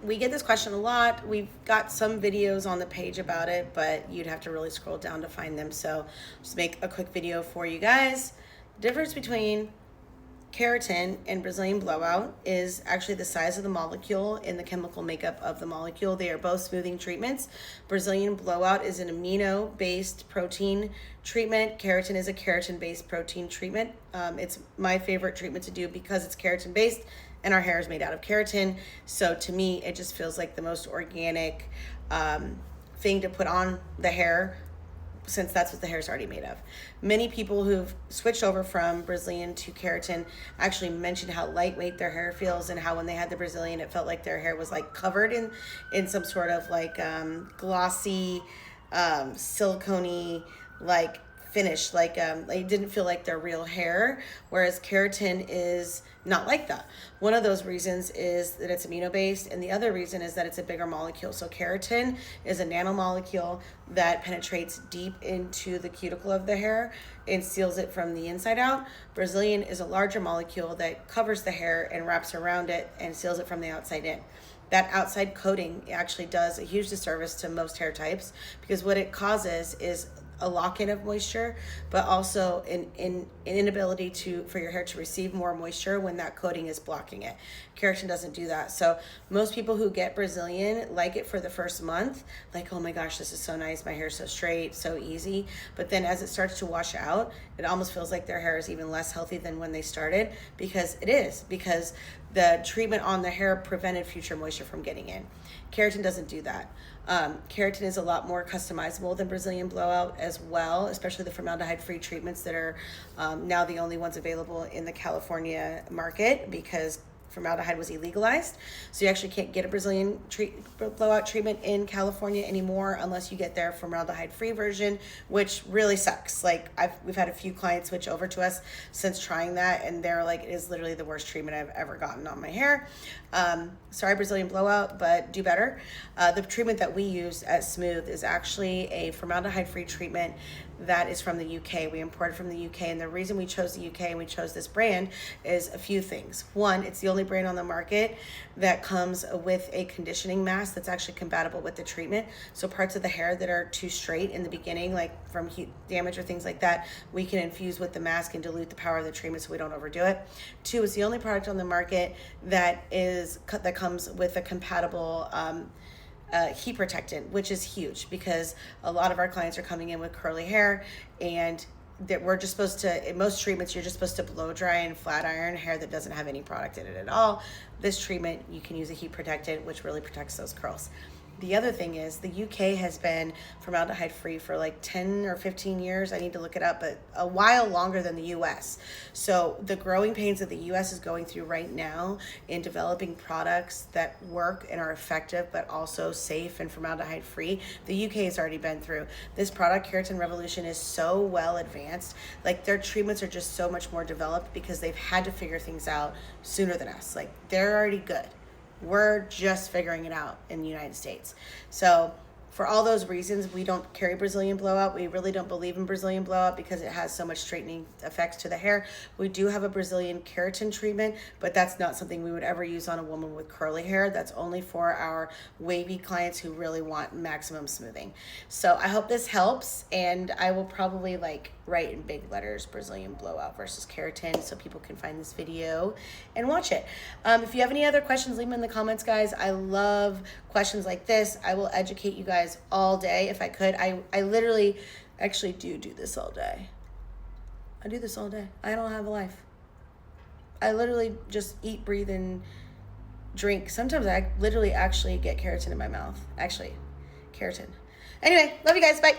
We get this question a lot. We've got some videos on the page about it, but you'd have to really scroll down to find them. So just make a quick video for you guys. The difference between keratin and Brazilian blowout is actually the size of the molecule and the chemical makeup of the molecule. They are both smoothing treatments. Brazilian blowout is an amino-based protein treatment. Keratin is a keratin-based protein treatment. It's my favorite treatment to do because it's keratin-based and our hair is made out of keratin. So to me, it just feels like the most organic thing to put on the hair, since that's what the hair is already made of. Many people who've switched over from Brazilian to keratin actually mentioned how lightweight their hair feels, and how when they had the Brazilian, it felt like their hair was like covered in some sort of like glossy, silicone-y like finish, like it didn't feel like their real hair, whereas keratin is not like that. One of those reasons is that it's amino-based, and the other reason is that it's a bigger molecule. So keratin is a nanomolecule that penetrates deep into the cuticle of the hair and seals it from the inside out. Brazilian is a larger molecule that covers the hair and wraps around it and seals it from the outside in. That outside coating actually does a huge disservice to most hair types, because what it causes is a lock-in of moisture, but also an inability for your hair to receive more moisture when that coating is blocking it. Keratin doesn't do that. So most people who get Brazilian like it for the first month, like, oh my gosh, this is so nice, my hair's so straight, so easy. But then as it starts to wash out, it almost feels like their hair is even less healthy than when they started, because the treatment on the hair prevented future moisture from getting in. Keratin doesn't do that. Keratin is a lot more customizable than Brazilian blowout as well, especially the formaldehyde-free treatments that are now the only ones available in the California market, because formaldehyde was illegalized. So you actually can't get a Brazilian blowout treatment in California anymore unless you get their formaldehyde-free version, which really sucks. Like we've had a few clients switch over to us since trying that, and they're like, it is literally the worst treatment I've ever gotten on my hair. Sorry, Brazilian blowout, but do better. The treatment that we use at Smooth is actually a formaldehyde-free treatment that is from the UK. We imported from the UK, and the reason we chose the UK and we chose this brand is a few things. One, it's the only brand on the market that comes with a conditioning mask that's actually compatible with the treatment. So parts of the hair that are too straight in the beginning, like from heat damage or things like that, we can infuse with the mask and dilute the power of the treatment so we don't overdo it. Two, it's the only product on the market that comes with a compatible heat protectant, which is huge, because a lot of our clients are coming in with curly hair, and that we're just supposed to, in most treatments, you're just supposed to blow dry and flat iron hair that doesn't have any product in it at all. This treatment, you can use a heat protectant, which really protects those curls. The other thing is the UK has been formaldehyde free for like 10 or 15 years. I need to look it up, but a while longer than the US. So the growing pains that the US is going through right now in developing products that work and are effective, but also safe and formaldehyde free, the UK has already been through. This product, Keratin Revolution, is so well advanced. Like, their treatments are just so much more developed because they've had to figure things out sooner than us. Like, they're already good. We're just figuring it out in the United States. So for all those reasons, we don't carry Brazilian blowout. We really don't believe in Brazilian blowout because it has so much straightening effects to the hair. We do have a Brazilian keratin treatment, but that's not something we would ever use on a woman with curly hair. That's only for our wavy clients who really want maximum smoothing. So I hope this helps, and I will probably write in big letters Brazilian blowout versus keratin so people can find this video and watch it. If you have any other questions, leave them in the comments, guys. I love questions like this. I will educate you guys all day if I could. I literally actually do this all day. I do this all day. I don't have a life. I literally just eat, breathe, and drink. Sometimes I literally actually get keratin in my mouth. Actually, keratin. Anyway, love you guys. Bye.